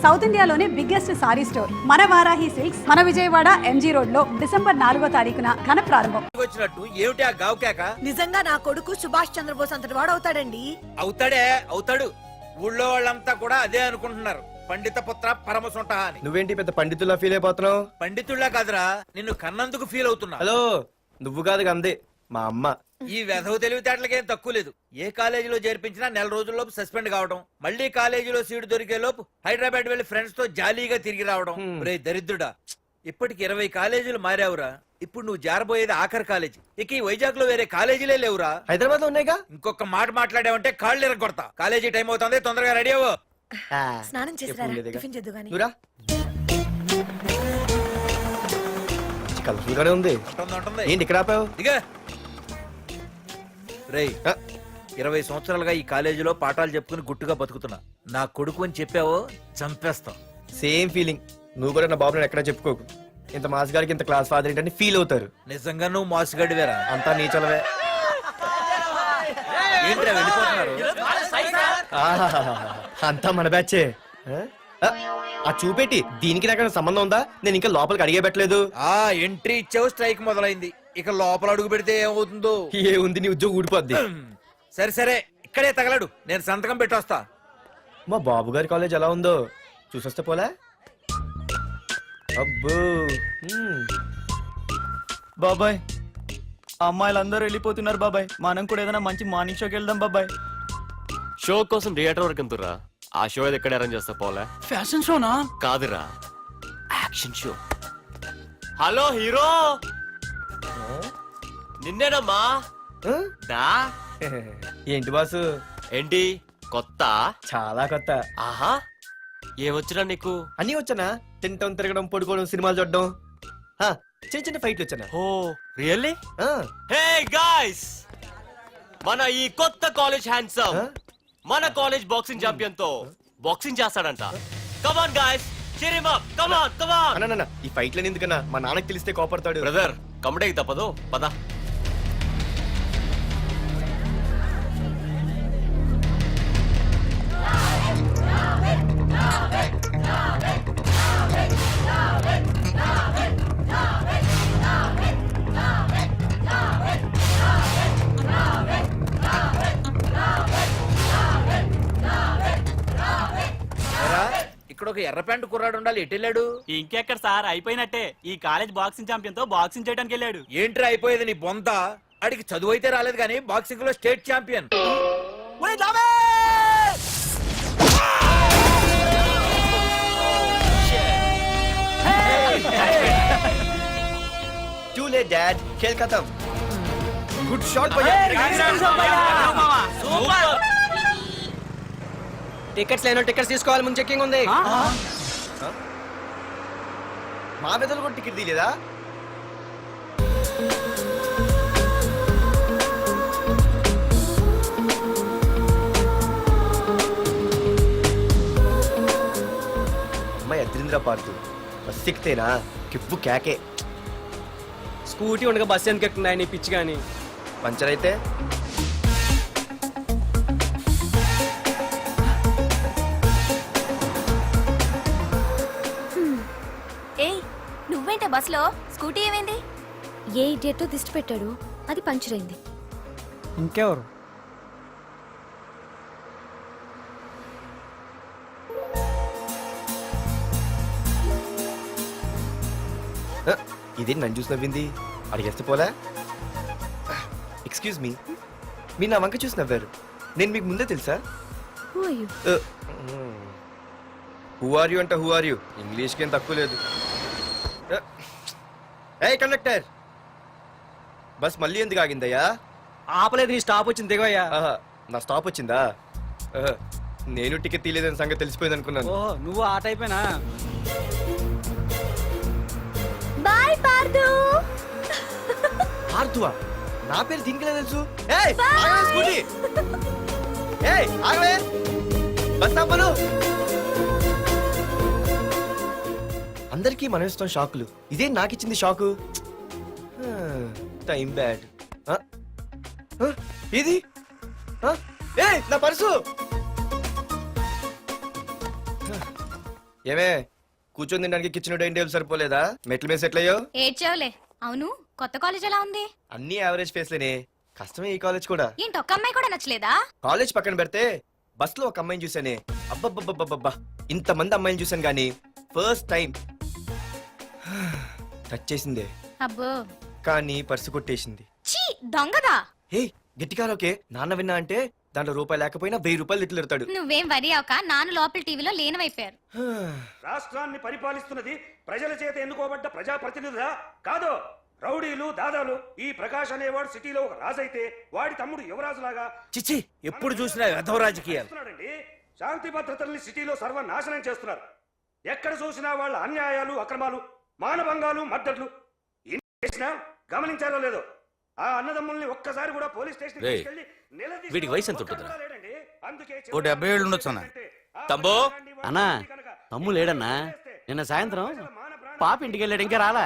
South ఇండియాలోనే biggest sorry store మన Varahi silks మన విజయవాడ ఎంజీ రోడ్ లో డిసెంబర్ 4వ తారీఖున ఘన ప్రారంభం. వచ్చినట్టు ఏమిటి ఆ గావుకేక? నిజంగా నా కొడుకు సుభాష్ చంద్రబోస్ అంతటి వాడు అవుతాడండి. అవుతాడు. ఊళ్ళో వాళ్ళంతా కూడా అదే అనుకుంటున్నారు. పండిత పుత్ర పరమసుంట అని. నువ్వేంటి పెద్ద పండితుల్లా ఫీల్ అయిపోతున్నావు? పండితుళ్ళ కాదురా, నిన్ను కన్నందుకు ఫీల్ అవుతున్నా. హలో, నువ్వు కాదు అందే మా అమ్మ. ఈ వెధవ తెలివితేటలకేం తక్కువ లేదు. ఏ కాలేజీలో చేర్పించినా నెల రోజుల్లోపు సస్పెండ్ కావడం, మళ్ళీ కాలేజీలో సీటు దొరికే లోపు హైదరాబాద్ వెళ్లి ఫ్రెండ్స్ తో జాలీగా తిరిగి రావడం. రే దరిద్రుడా, ఇప్పటికి 20 కాలేజీలు మారావురా. ఇప్పుడు నువ్వు జారబోయేది ఆఖరి కాలేజీ. ఇక ఈ వైజాగ్ లో వేరే కాలేజీలే లేవురా. హైదరాబాద్ లో ఉన్నాయిగా. ఇంకొక మాట మాట్లాడావంటే కాళ్ళు ఎరగొడతా. కాలేజీ టైం అవుతుంది, తొందరగా రెడీ అవ్వు. స్నానం చేసి టిఫిన్ చేద్దు గాని. కలర్ఫుల్ గానే ఉంది. ఏంటి ఇక్కడ ఆపావు? దిగా రేయ్, 20 సంవత్సరాలుగా ఈ కాలేజీలో పాఠాలు చెప్పుకుని గుట్టుగా బతుకుతున్నా. నా కొడుకు అని చెప్పావో చంపేస్తాం. Same feeling. నువ్వు కూడా నా బాబు ఎక్కడా చెప్పుకోకు. ఇంత మాస్ గారికి ఇంత క్లాస్ ఫాదర్ ఏంటని ఫీల్ అవుతారు. నిజంగా నువ్వు మాసుగడివేరా? అంతా నీచలవే. ఏంట్రా వెళ్ళిపోతున్నారు? అంతా మన బ్యాచే. ఆ చూపెట్టి దీనికి నాకు సంబంధం ఉందా? నేను ఇంకా లోపలికి అడిగే పెట్టలేదు. ఎంట్రీ ఇచ్చావు, స్ట్రైక్ మొదలైంది. ఇక లోపల అడుగు పెడితే ఏమవుతుందో. ఏముంది, నీ ఉద్యోగం ఊడిపోద్ది. సరే ఇక్కడే తగలడు, నేను సంతకం పెట్టొస్తా. మా బాబు గారి కాలేజ్ ఎలా ఉందో చూసొస్తే పోలే. అబ్బో, బాబాయ్ అమ్మాయిలందరూ వెళ్ళిపోతున్నారు బాబాయ్. మనం కూడా ఏదైనా మంచి మార్నింగ్ షోకి వెళ్దాం బాబాయ్. షో కోసం థియేటర్ వరకు ఎంతురా? ఆ షో ఏది ఎక్కడ అరేంజ్ చేస్తా పోలే? ఫ్యాషన్ షోనా? కాదురా, యాక్షన్ షో. హలో హీరో, నిన్నేనమ్మా. దా. ఏంటి బాసు? ఏంటి కొత్త? చాలా కొత్త. ఆహా, ఏమొచ్చినా నీకు? అన్నీ వచ్చానా? తింటం, తిరగడం, పడుకోవడం, సినిమాలు చూడడం, చిన్న చిన్న ఫైట్లు వచ్చానా? ఓ రియల్లీ? హే గాయ్స్, మన ఈ కొత్త కాలేజ్ హ్యాండ్సమ్ మన కాలేజ్ బాక్సింగ్ ఛాంపియన్ తో బాక్సింగ్ చేస్తాడంట. Come on guys, cheer him up. Come on. అన్న ఈ ఫైట్లని ఎందుకన్నా? మా నాన్నకి తెలిస్తే కోపడతాడు. బ్రదర్, కమడేకి తప్పదు, పద. ఇక్కడ ఒక ఎర్ర ప్యాంటు కుర్రాడు ఉండాలి, ఎటు వెళ్ళాడు? ఇంకెక్కడ సార్, అయిపోయినట్టే. ఈ కాలేజ్ బాక్సింగ్ ఛాంపియన్ తో బాక్సింగ్ చేయడానికి వెళ్ళాడు. ఏంట్రా అయిపోయేది నీ బొంత? అడిగి చదువు అయితే రాలేదు కానీ బాక్సింగ్ లో state champion. Too late, Dad. खेल खत्म. Good shot, भैया. టికెట్స్ లేనో టికెట్స్ తీసుకోవాలి, ముందు చెక్కింగ్ ఉంది. మా పెద్దలు కూడా టికెట్ తీయలేదా? అమ్మాయి అద్రింద్ర పార్తు బస్ ఎక్కితేనా కిప్పు కేకే. స్కూటీ ఉండగా బస్సు ఎందుకు ఎక్కుతున్నాయి నీ పిచ్చి కానీ? పంచర్ అయితే నువ్వేంటే బస్సులో? స్కూటీ ఏమైంది? ఏ ఇడియట్ దిష్టి పెట్టాడు, అది పంచర్ అయింది. ఇంకెవరు? ఇదే నన్ను చూసి నవ్వింది. అడిగేస్తే పోలే. ఎక్స్క్యూజ్ మీ, మీరు నా వంక చూసి నవ్వారు. నేను మీకు ముందే తెలుసా? హూ ఆర్ యూ అంటే హూ ఆర్ యూ? ఇంగ్లీష్కి ఏం తక్కువ లేదు. ఏ కండక్టర్, బస్ మళ్ళీ ఎందుకు ఆగిందయ్యా? ఆపలేదు, నీ స్టాప్ వచ్చింది, దిగోయ్యా. నా స్టాప్ వచ్చిందా? నేను టికెట్ తీయలేదని సంగతి తెలిసిపోయింది అనుకున్నాను. ఓహో, నువ్వు ఆ టైపేనా? బాయ్ పార్దు. పార్దువా? నా పేరు దీనికిలే తెలుసు. ఏయ్ ఆగవే స్కూటీ. ఏయ్ ఆగవే, బస్ ఆపను. అందరికీ మనం ఇస్తాం షాకులు, ఇదే నాకు ఇచ్చింది షాకు. Time bad. ఇది నా పర్సు. ఏమే కూర్చొని తినడానికి కిచెన్ డైనింగ్ టేబుల్ సరిపోలేదా మెట్ల మీద సెట్ అయ్యో ఏడ్చావులే అవును కొత్త కాలేజ్ ఎలా ఉంది అన్ని యావరేజ్ ఫేస్లేనే కష్టమే ఈ కాలేజ్ కూడా ఏంటి ఒక్క అమ్మాయి కూడా నచ్చలేదా కాలేజ్ పక్కన పెడితే బస్ లో ఒక అమ్మాయిని చూసానే అబ్బబ్బబ్బబ్బబ్బా ఇంతమంది అమ్మాయిని చూసాను గానీ ఫస్ట్ టైం టచ్ చేసిందే అబ్బో కానీ పర్సు కొట్టేసింది చీ దొంగదా హే గట్టిగా ఓకే నాన్న విన్నా అంటే దాంట్లో రూపాయి లేకపోయినా 1000 రూపాయలు ఇట్లు ఎడతాడు నువ్వేం వరి అవక నాన్న లోపల టీవీలో లేనవైపోయారు రాష్ట్రాన్ని పరిపాలిస్తున్నది ప్రజల చేత ఎన్నుకోబడ్డ ప్రజాప్రతినిధులా కాదు రౌడీలు దాదాలు. ఈ ప్రకాష్ అనేవాడు సిటీలో ఒక రాజైతే వాడి తమ్ముడు యువరాజులాగా చిచ్చి ఎప్పుడు చూసినా వెధవ రాజకీయాలు. చేస్తున్నాడండి. శాంతి భద్రతల్ని సిటీలో సర్వనాశనం చేస్తున్నారు. ఎక్కడ చూసినా వాళ్ళ అన్యాయాలు అక్రమాలు మానభంగాలు మద్దతులు ఇన్ని చేసినా గమనించారో లేదో ఆ అన్నదమ్ముల్ని ఒక్కసారి కూడా పోలీస్ స్టేషన్ రేయ్, వీడికి వయసు ఎంత ఉంటుందిరా? ఓ 70 ఏళ్ళు ఉండొచ్చు అన్న. తమ్ముడు? అన్నా, తమ్ము లేడన్నా. నిన్న సాయంత్రం పాప ఇంటికి వెళ్ళాడు, ఇంకా రాలా.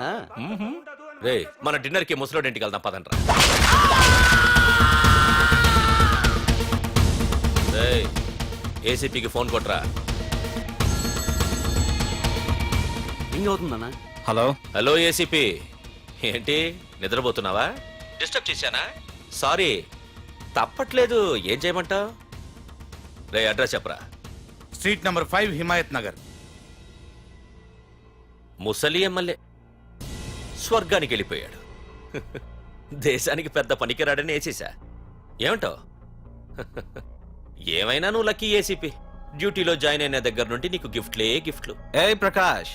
ఆ, రే మన డిన్నర్ కి ముసలోడి ఇంటికి వెళ్దాం పదండ్రా. ఏసీపీకి ఫోన్ కొట్రా. రింగ్ అవుతుందన్నా. హలో హలో ఏసీపీ, ఏంటి నిద్రపోతున్నావా? డిస్టర్బ్ చేశానా? సారీ, తప్పట్లేదు. ఏం చేయమంటావు? రే అడ్రస్ చెప్పరా. Street number 5 Himayat Nagar. ముసలి ఎమ్మెల్యే స్వర్గానికి వెళ్ళిపోయాడు. దేశానికి పెద్ద పనికిరాడని వేసేసా. ఏమంటావు? ఏమైనా నువ్వు లక్కీ ఏసీపీ. డ్యూటీలో జాయిన్ అయిన దగ్గర నుండి నీకు గిఫ్ట్లే గిఫ్ట్లు. ఏ ప్రకాష్,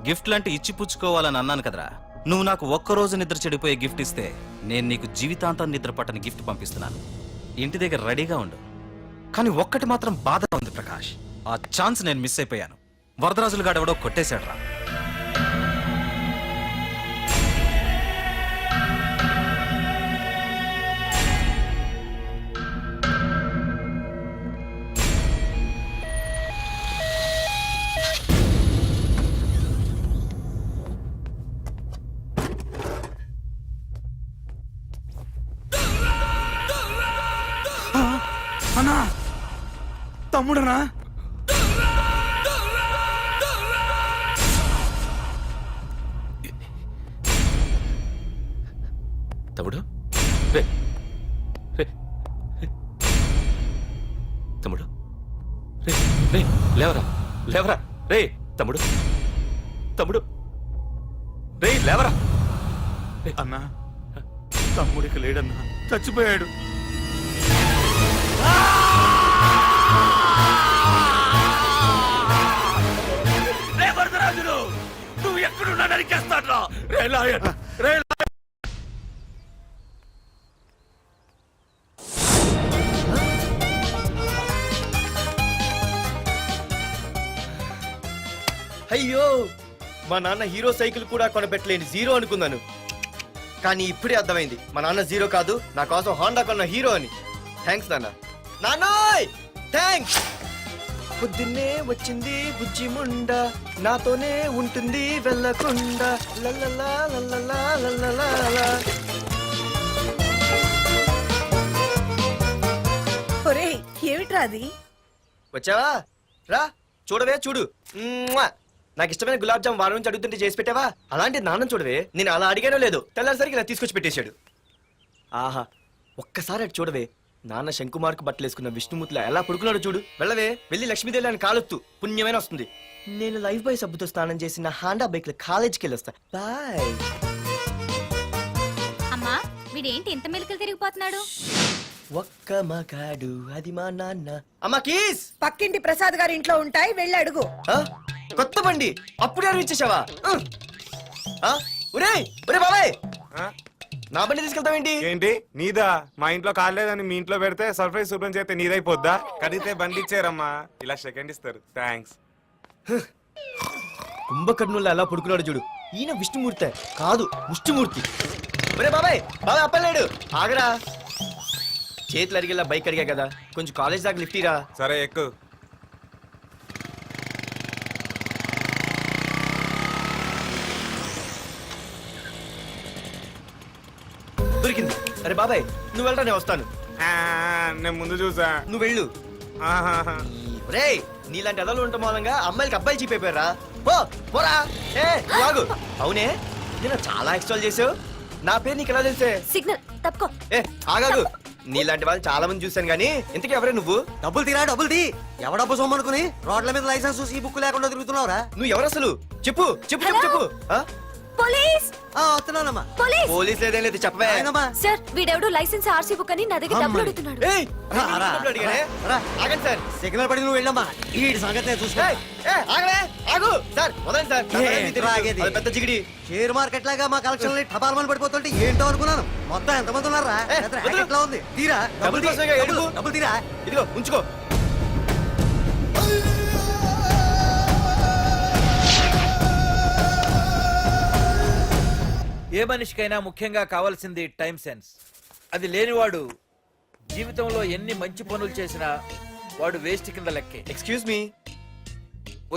గిఫ్ట్ లాంటి ఇచ్చి పుచ్చుకోవాలని అన్నాను కదరా. నువ్వు నాకు ఒక్కరోజు నిద్ర చెడిపోయే గిఫ్ట్ ఇస్తే నేను నీకు జీవితాంతం నిద్ర పట్టని గిఫ్ట్ పంపిస్తున్నాను. ఇంటి దగ్గర రెడీగా ఉండు. కానీ ఒక్కటి మాత్రం బాధగా ఉంది ప్రకాష్, ఆ ఛాన్స్ నేను మిస్ అయిపోయాను. వరదరాజులు గాడెవడో కొట్టేశాడు రా. అన్నా తమ్ముడనా? తమ్ముడు రే రే రే. తమ్ముడు రే రే లేవరా లేవరా రే తమ్ముడు తమ్ముడు రే లేవరా. అన్నా తమ్ముడికి లేడన్నా, చచ్చిపోయాడు. రే వరదరాజులు, నువ్వు ఎక్కడున్నా నరికేస్తాడ్రా. రే లాయర్, రే అయ్యో మా నాన్న హీరో సైకిల్ కూడా కొనబెట్టలేని జీరో అనుకున్నాను. కానీ ఇప్పుడే అర్థమైంది మా నాన్న జీరో కాదు, నా కోసం హోండా కొన్న హీరో అని. థ్యాంక్స్ నాన్న. నాన్నోయ్ థ్యాంక్స్. పొద్దున్నే వచ్చింది బుజ్జి ముండ, నాతోనే ఉంటుంది వెళ్ళకుండా. లల్లలా లల్లలా లల్లలా. ఒరేయ్ ఏమిట్రా అది? వచ్చావా? రా చూడవే చూడు. మ్మ్వా! నాకు ఇష్టమైన గులాబ్ జామ్ వారం నుంచి అడుగుతుంటే చేసి పెట్టావా? అలాంటి నాన్న చూడవే, నేను అలా అడిగానో లేదో తెల్లారిసరికి ఇలా తీసుకొచ్చి పెట్టేశాడు. ఆహా, ఒక్కసారి అటు చూడవే, నాన్న శంకుమార్కు బట్టలు వేసుకున్న విష్ణుమూర్తిలా ఎలా పడుకున్నాడో చూడు. వెళ్ళవే, వెళ్ళి లక్ష్మీదేవి అని కాలొత్తు, పుణ్యమైన వస్తుంది. నేను లైఫ్ బాయ్ సబ్బుతో స్నానం చేసి నా హాండా బైక్ లో కాలేజీకి వెళ్ళొస్తా. బాయ్. అమ్మా వీడేంటి ఇంత మెలికలు తిరిగిపోతున్నాడు? ఒక్క మగాడు అది మా నాన్న. అమ్మా కీస్. పక్కింటి ప్రసాద్ గారి ఇంట్లో ఉంటాయి, వెళ్ళి అడుగు. ఆ? కొత్త బండి అప్పుడే ఇచ్చేసావా? ఒరే ఒరే బాబాయ్, నా బండి తీసుకెళ్తావేంటి? ఏంటి నీదా? మా ఇంట్లో కాలేదని మీ ఇంట్లో పెడితే సర్ప్రైజ్ శుభ్రం చేస్తే నీదైపోద్దా? కడిగితే బండి ఇచ్చారమ్మా, ఇలా సెకండ్ ఇస్తారు. థ్యాంక్స్. కుంభకర్ణుల్లో ఎలా పడుకున్నాడు చూడు. ఈయన విష్ణుమూర్తి కాదు, ముష్టిమూర్తి. ఒరే బాబాయ్, బాబాయ్ అప్పలేడు, ఆగరా. చేతులు అరిగేలా బైక్ అడిగా కదా, కొంచెం కాలేజ్ దాకా లిఫ్ట్ ఇరా. సరే ఎక్కు. దొరికింది. అరే బాబాయ్ నువ్వు వెళ్ళరా, నేను వస్తాను. నేను ముందు చూసా. నువ్వు వెళ్ళు. ఆహాహా. రేయ్ నీలాంటి ఎదలు ఉండటం మూలంగా అమ్మాయిలకి అబ్బాయిలు చీప్ అయిపోయారా పోరా ఏ నువ్వు ఆగు. అవునే నేను చాలా ఎక్స్ట్రాల్ చేసావు. నా పేరు నీకు ఎలా తెలిసే? సిగ్నల్ తప్పుకో. ఏ ఆగాగు. నీలాంటి వాళ్ళు చాలా మంది చూశాను గానీ ఇంతకీ ఎవరే నువ్వు? డబ్బులు తీరా డబ్బులు తీ. ఎవడ డబ్బు సొమ్మనుకుని రోడ్ల మీద లైసెన్స్ ఈ బుక్ లేకుండా తిరుగుతున్నావురా? నువ్వు ఎవరు అసలు? చెప్పు చెప్పు చెప్పు చెప్పు. ఆ? పోలీస్ వస్తున్నానమ్మా. పోలీస్ పోలీస్ లేదేం లేదు చెప్పవే. ఆయనమ్మా. సార్ వీడెవడు లైసెన్స్ ఆర్సీ బుక్ అని నా దగ్గర డబ్బులు అడుగుతున్నాడు. ఏయ్, రా, రా, డబ్బులు అడిగానే? రా. ఆగండి సార్. సిగ్నల్ పడి నువ్వు వెళ్ళమ్మా. ఈ సంగతి నేను చూసుకో. ఏయ్, ఏయ్, ఆగవే, ఆగు. సార్ వదండి సార్. నా పని మీకు తెలుసు. ఆగేది. అది పెద్ద జిగిడి. షేర్ మార్కెట్ లాగా మా కలెక్షన్ టపాల్మని పడిపోతుంటే ఏంటో అనుకున్నాను. మొత్తం ఎంతమంది ఉన్నారా? ఏ, పెద్ద వదిలు. racket లా ఉంది. తీరా డబ్బులు కోసమేగా ఏడుపు. డబ్బులు తీరా. ఇదిగో ఉంచుకో. ఏ మనిషికైనా ముఖ్యంగా కావాల్సింది టైం సెన్స్. అది లేనివాడు జీవితంలో ఎన్ని మంచి పనులు చేసినా వాడు వేస్ట్ కింద లెక్కే. Excuse me.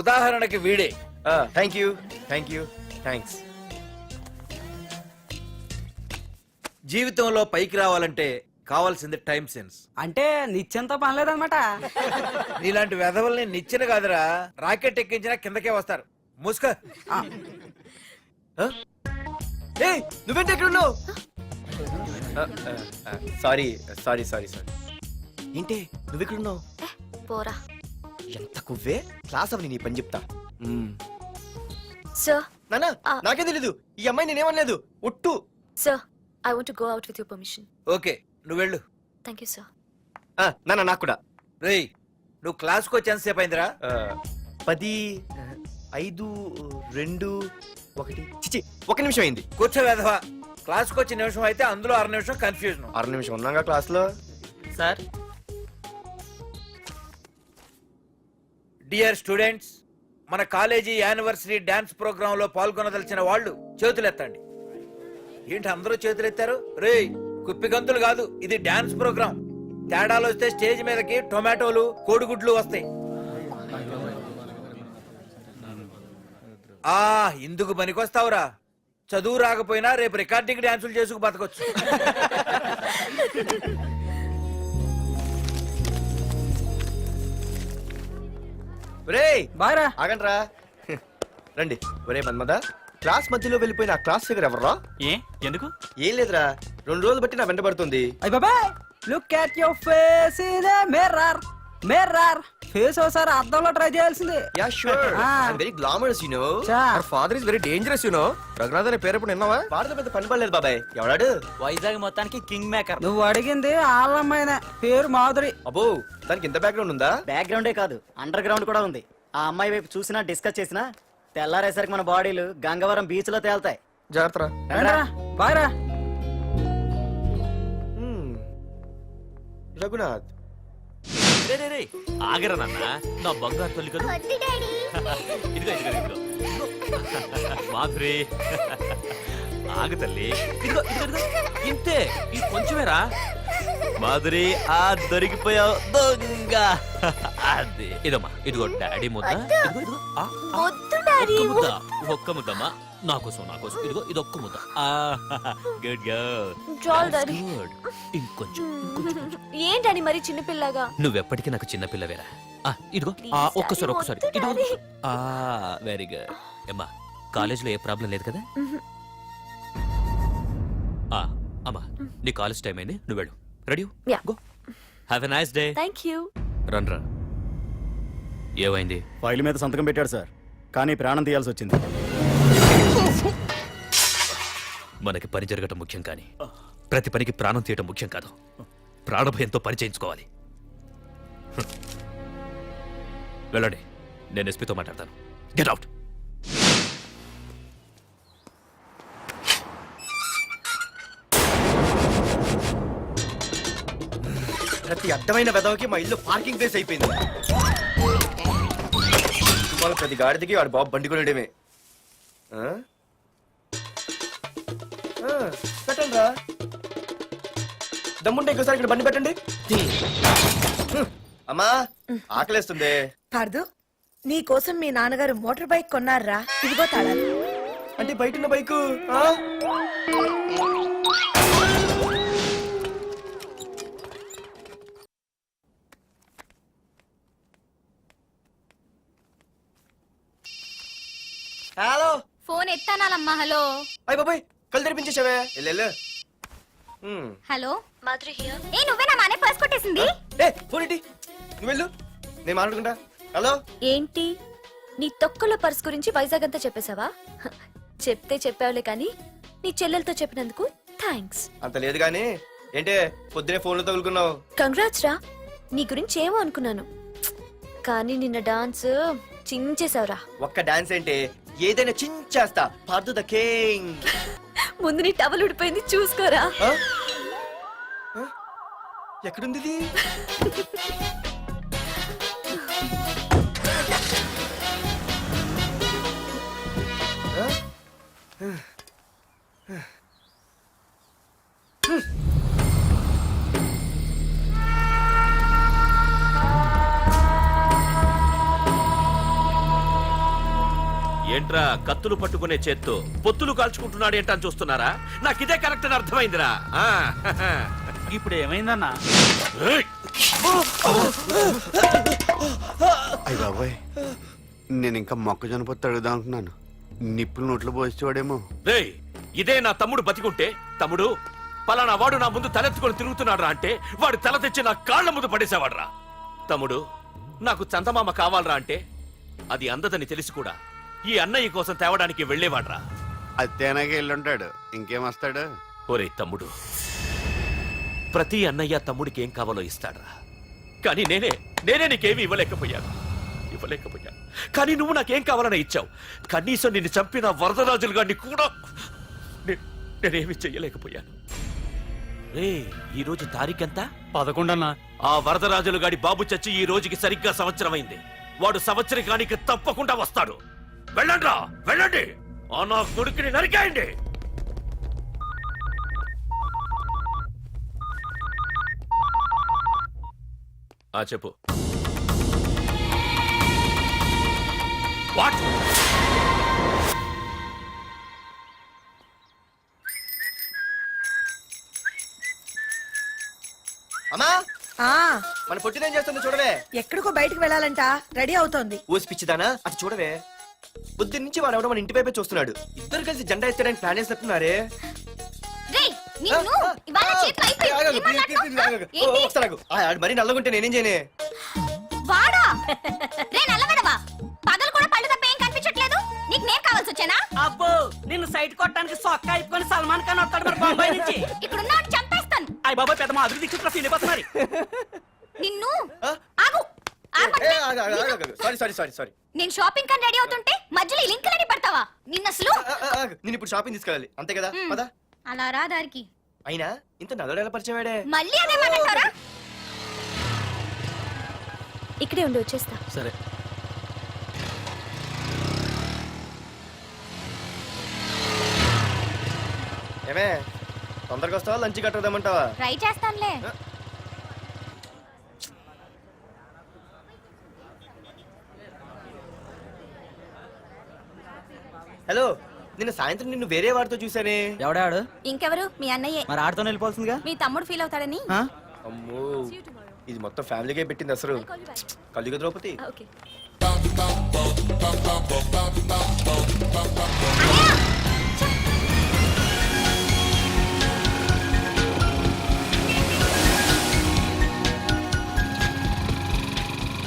ఉదాహరణకి వీడే. Thank you thank you thanks. జీవితంలో పైకి రావాలంటే కావాల్సింది టైం సెన్స్. అంటే నిత్యంతో పనిలేదన్నమాట. నీలాంటి వెధవల్ని నిచ్చిన కాదురా, రాకెట్ ఎక్కించినా కిందకే వస్తారు. ముసుక. ఏయ్, నువ్వేంటి ఎక్కడ ఉన్నావు? Sorry sorry sorry sorry. ఏంటి నువ్వు ఇక్కడ ఉన్నావు? పోరా. ఎంత కువ్వే. క్లాస్ అవని నీ పని చెప్తా. సార్ నానా నాకే తెలీదు. ఈ అమ్మాయి నేనేమనలేదు. ఒట్టు. Sir I want to go out with your permission. Okay నువ్వు వెళ్ళు. Thank you sir. నానా నాకు కూడా. రేయ్ నువ్వు క్లాస్కి వచ్చి ఎంతసేపు అయిందిరా? 10, 5, 2, 1 చిచి 1 నిమిషం అయింది. కూర్చో వెధవా. క్లాస్కి వచ్చి నిమిషం అయితే అందులో 6 నిమిషం కన్ఫ్యూజన్. 6 నిమిషం ఉన్నాగా క్లాస్ లో. సార్ డియర్ స్టూడెంట్స్, మన కాలేజీ యానివర్సరీ డాన్స్ ప్రోగ్రామ్ లో పాల్గొనదలిచిన వాళ్ళు చేతులెత్తండి. ఏంటి అందరూ చేతులెత్తారు? రేయ్ కుప్పి గంతులు కాదు, ఇది డాన్స్ ప్రోగ్రామ్. తేడాలు వస్తే స్టేజ్ మీదకి టొమాటోలు కోడిగుడ్లు వస్తాయి. ఇందుకు పనికొస్తావురా. చదువు రాకపోయినా రేపు రికార్డింగ్ డాన్సులు చేసుకు బతకొచ్చు. ఒరేయ్ బాగా ఆగండ్రా. రండి. ఒరే మన్మద, క్లాస్ మధ్యలో వెళ్ళిపోయిన ఆ క్లాస్ ఫిగర్ ఎవర్రా? ఏ ఎందుకు? ఏం లేదురా, 2 రోజులు బట్టి నా వెంట పడుతుంది. అయ్య బాబాయ్, look at your face in a mirror. Mirror face ఒకసారి అద్దంలో ట్రై చేయాల్సింది. Yeah sure. I am very glamorous you know. Our father is very dangerous you know. Raghunath అనే పేరు ఎప్పుడు విన్నావా? వాడితో పెద్ద పని పడలేదు బాబాయ్. ఎవడాడు? వైజాగ్ మొత్తానికి కింగ్ మేకర్. నువ్వు అడిగింది ఆళ్ళమ్మైన పేరు మాధురి. అబ్బో, దానికి ఇంత బ్యాక్గ్రౌండ్ ఉందా? బ్యాక్గ్రౌండే కాదు, అండర్ గ్రౌండ్ కూడా ఉంది. ఆ అమ్మాయి వైపు చూసినా డిస్కస్ చేసినా తెల్లారేసరికి మన బాడీలు గంగవరం బీచ్ లో తేల్తాయి. జాగ్రత్త. బాగా రఘునాథ్. రే రే రే ఆగరా నాన్న, నా బంగారు తల్లి కదా. ఇదిగో ఇదిగో ఇదిగో మాధురి, ఆగు తల్లి. ఇదిగో ఇదిగో ఇదిగో ఇంతే, ఇది కొంచెమేరా. మాధురి దొరికిపోయావు దొంగ. అది ఇదమ్మా, ఇదిగో డాడీ ముద్ద. ఇదిగో ఇదిగో ఒక్క ముద్ద, ఒక్క ముద్దమ్మా. నా కోసం ఇదిగో ఇదొక్క ముద్ద. Good good. ఇంకొంచెం. ఏంటని మరి చిన్నపిల్లగా? నువ్వెప్పటికీ నాకు చిన్న పిల్లవేరా. ఇదిగో ఒక్కసారి ఇదిగో. Very good. అమ్మా కాలేజీలో ఏ ప్రాబ్లం లేదు కదా? అమ్మా నీ కాలేజ్ టైం అయింది, నువ్వు వెళ్ళు. Ready go. Have a nice day. Thank you. రా. ఏమైంది? ఫైల్ మీద సంతకం పెట్టాడు సార్, కానీ ప్రాణం తీయాల్సి వచ్చింది. మనకి పని జరగటం ముఖ్యం, కానీ ప్రతి పనికి ప్రాణం తీయటం ముఖ్యం కాదు. ప్రాణభయంతో పని చేయించుకోవాలి. వెళ్ళండి, నేను ఎస్పీతో మాట్లాడతాను. Get out. ప్రతి అడ్డమైన వెదవకి మా ఇల్లు పార్కింగ్ ప్లేస్ అయిపోయింది. ప్రతి గాడిదకి వాడు బాబు బండి కొనడమే. పెట్టండి రా. దమ్ముంటే ఇంకోసారి ఇక్కడ బండి పెట్టండి. అమ్మా ఆకలేస్తుంది. పార్దు, నీ కోసం మీ నాన్నగారు మోటార్ బైక్ కొన్నారా? ఇదిగో తాళాలు. అంటే బయట ఉన్న బైకు. హలో ఫోన్ ఎత్తానాలమ్మా. హలో అయ్య బాబాయ్ కళ్ళు తెరిపించేసావే వెళ్ళు హలో మాధురి హియర్. ఏ నువ్వే నా మానే పర్స్ కొట్టేసింది. ఏ ఫోన్ ఏంటి నువ్వు వెళ్ళు నేను మాట్లాడుకుంటా. హలో ఏంటి నీ తొక్కల పర్స్ గురించి వైజాగ్ అంతా చెప్పేశావా? చెప్తే చెప్పావులే కానీ నీ చెల్లెలతో చెప్పినందుకు థ్యాంక్స్. అంత లేదు కానీ ఏంటే పొద్దునే ఫోన్లో తగులుకున్నావు. కంగ్రాట్స్ రా. నీ గురించి ఏమో అనుకున్నాను కానీ నిన్న డాన్స్ చించేశావురా. ఒక్క డాన్స్ ఏంటి ఏదైనా చించేస్తా. Pardhu the king. ముందు నీ టవల్ ఉడిపోయింది చూసుకోరా. ఎక్కడుంది ఇది? ఏంట్రా కత్తులు పట్టుకునే చేత్తో పొత్తులు కాల్చుకుంటున్నాడు ఏంటని చూస్తున్నారా? నాకు ఇదే కరెక్ట్ అని అర్థమైందిరా. ఇప్పుడు ఏమైందన్నా? అయ్య బాబాయ్ నేను ఇంకా మొక్కజొన్న పొత్తు అడుగుదాం అనుకున్నాను. నిప్పులు నోట్లో పోసేవాడేమో. రేయ్ ఇదే నా తమ్ముడు బతికుంటే, తమ్ముడు పలానా వాడు నా ముందు తలెత్తుకొని తిరుగుతున్నాడురా అంటే వాడు తల తెచ్చి నా కాళ్ల ముందు పడేసేవాడురా. తమ్ముడు నాకు చందమామ కావాలరా అంటే అది అందదని తెలిసి కూడా ఈ అన్నయ్య కోసం తేవడానికి వెళ్లేవాడ్రా. అత్తేనాకి వెళ్ళుంటాడు ఇంకేమొస్తాడు. ఒరే తమ్ముడు, ప్రతి అన్నయ్య తమ్ముడికి ఏం కావాలో ఇస్తాడ్రా. కానీ నేనే నీకేమీ ఇవ్వలేకపోయాను. కానీ నువ్వు నాకేం కావాలని ఇచ్చావు. కనీసం నిన్ను చంపిన వరదరాజులు గారిని కూడా నేనేమి చెయ్యలేకపోయాను. రే ఈ రోజు తారీఖెంత? 11 అన్నా. ఆ వరదరాజులు గాడి బాబు చచ్చి ఈ రోజుకి సరిగ్గా సంవత్సరం అయింది. వాడు సంవత్సరానికి తప్పకుండా వస్తాడు. వెళ్ళండ్రా వెళ్ళండి. ఆ నా కొడుకుని నరికేయండి. చెప్పు. వాట్? అమ్మా ఆ మన పొట్టిదేం చేస్తుంది చూడవే. ఎక్కడికో బయటకు వెళ్ళాలంట రెడీ అవుతోంది. ఊసి పిచ్చిదానా అటు చూడవే. బుద్ధి నుంచి వాడు ఎవడో మన ఇంటి వైపే చూస్తున్నాడు. ఇద్దరు కలిసి జెండా ఎత్తడానికి ప్లాన్ చేస్తున్నారు. మరి నల్లగుంటే నేనేం చేయనే? వాడా రే నల్లవడవా పగలు కూడా పళ్ళు తప్ప ఏం కనిపించట్లేదు. నీకు నేను కావాల్సి వచ్చానా? అబ్బో నిన్ను సైట్ కొట్టడానికి సొక్క అయిపోయి సల్మాన్ ఖాన్ వస్తాడు మరి బొంబాయి నుంచి. ఇక్కడ ఉన్న చంపేస్తాను. అయ్య బాబాయ్ పెద్ద మాధురి దీక్షితులు ఫీల్ అయిపోతున్నారు. నిన్ను ఆగు. సారీ నేను షాపింగ్ కని రెడీ అవుతుంటే మధ్యలో ఈ లింక్ రెడీ పడతావా? నిన్న అసలు నేను ఇప్పుడు షాపింగ్ తీసుకెళ్ళాలి అంతే కదా. పదా అలా రా దారికి. అయినా ఇంత నల్లడు ఎలా పరిచయం వాడే? మళ్ళీ అదే మాట్లాడతారా? ఇక్కడే ఉండి వచ్చేస్తా. సరే ఏమే తొందరగా వస్తావా లంచ్ కట్టదామంటావా? ట్రై చేస్తానులే. హలో నిన్న సాయంత్రం నిన్ను వేరే వాడితో చూసానే. ఎవడాడు? ఇంకెవరు? మీ అన్నయ్యే. మరి ఆడుతో వెళ్ళిపోతుందిగా. మీ తమ్ముడు ఫీల్ అవుతాడని. అమ్మో ఇది మొత్తం ఫ్యామిలీకే పెట్టింది అసలు. కలియుగ ద్రౌపది. ఓకే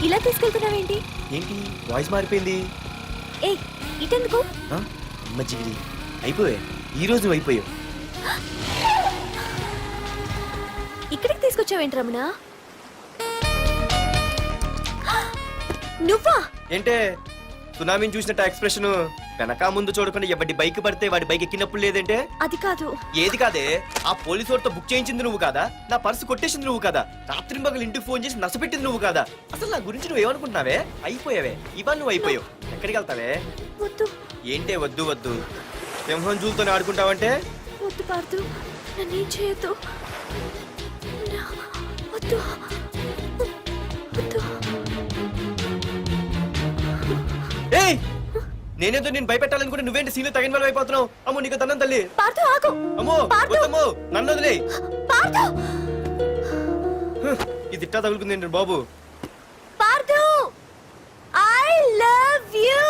ఇలా తీసుకెళ్తున్నావేంటి? ఏంటి వాయిస్ మారిపోయింది? ఏ ఇటెందుకు? అమ్మ జిగిరి అయిపోయా. ఈ రోజు నువ్వు అయిపోయావు. ఇక్కడికి తీసుకొచ్చావేంటి రమణ? నువ్వా? ఏంటే సునామీని చూసినట్టు ఎక్స్ప్రెషన్. వెనక ముందు చూడకుండా ఎవడి బైక్ పడితే వాడి బైక్ ఎక్కినప్పుడు లేదంటే? అది కాదు. ఏది కాదే? ఆ పోలీసు వాడితో బుక్ చేయించింది నువ్వు కాదా? నా పర్సు కొట్టేసింది నువ్వు కాదా? రాత్రి మగలు ఇంటికి ఫోన్ చేసి నసపెట్టింది నువ్వు కాదా? అసలు నా గురించి నువ్వు ఏమనుకుంటున్నావే? అయిపోయావే. ఇవాళ నువ్వు అయిపోయావు. ఎక్కడికి వెళ్తావే? వద్దు. ఏంటే వద్దు వద్దు? సింహం జూలతో ఆడుకుంటావంటే? వద్దు పార్దు, నన్నేం చేయొద్దు. వద్దు వద్దు. ఏయ్ నేనేదో నేను భయపెట్టాలనుకుంటే నువ్వేంటి సీన్లో తగిన వాళ్ళు అయిపోతున్నావు? అమ్మో నీకు దండం తల్లి. పార్దు ఆగు. అమ్మో వద్దమ్మో నన్ను వదిలే. పార్దు ఇది ఇట్టా తగులుకుంది బాబు. Parthu I love you.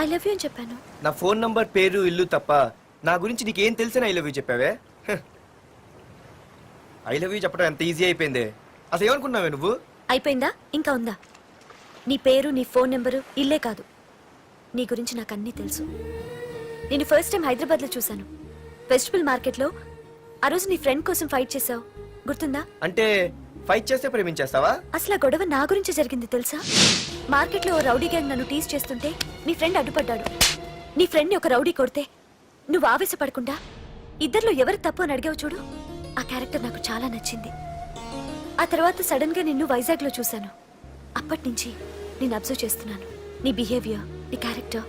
I love you అని చెప్పాను. నా ఫోన్ నంబర్, పేరు, ఇల్లు తప్ప నా గురించి నీకేం తెలిసిన ఐ లవ్ యూ చెప్పావే? ఐ లవ్ యూ చెప్పడం ఎంత ఈజీ అయిపోయిందే. అసలు ఏమనుకున్నావే నువ్వు? అయిపోయిందా? ఇంకా ఉందా? నీ పేరు, నీ ఫోన్ నెంబరు, ఇల్లే కాదు, నీ గురించి నాకు అన్నీ తెలుసు. నేను ఫస్ట్ టైం హైదరాబాద్లో చూశాను, వెజిటబుల్ మార్కెట్లో. ఆ రోజు నీ ఫ్రెండ్ కోసం ఫైట్ చేసావు, గుర్తుందా? అంటే ఫైట్ చేస్తే ప్రేమించేస్తావా? అసలు ఆ గొడవ నా గురించి జరిగింది తెలుసా? మార్కెట్లో ఓ రౌడీ గ్యాంగ్ నన్ను టీజ్ చేస్తుంటే నీ ఫ్రెండ్ అడ్డుపడ్డాడు. నీ ఫ్రెండ్ని ఒక రౌడీ కొడితే నువ్వు ఆవేశపడకుండా ఇద్దరిలో ఎవరు తప్పు అని అడిగావు చూడు, ఆ క్యారెక్టర్ నాకు చాలా నచ్చింది. ఆ తర్వాత సడన్ గా నిన్ను వైజాగ్లో చూశాను. అప్పటి నుంచి నేను అబ్జర్వ్ చేస్తున్నాను నీ బిహేవియర్, నీ క్యారెక్టర్.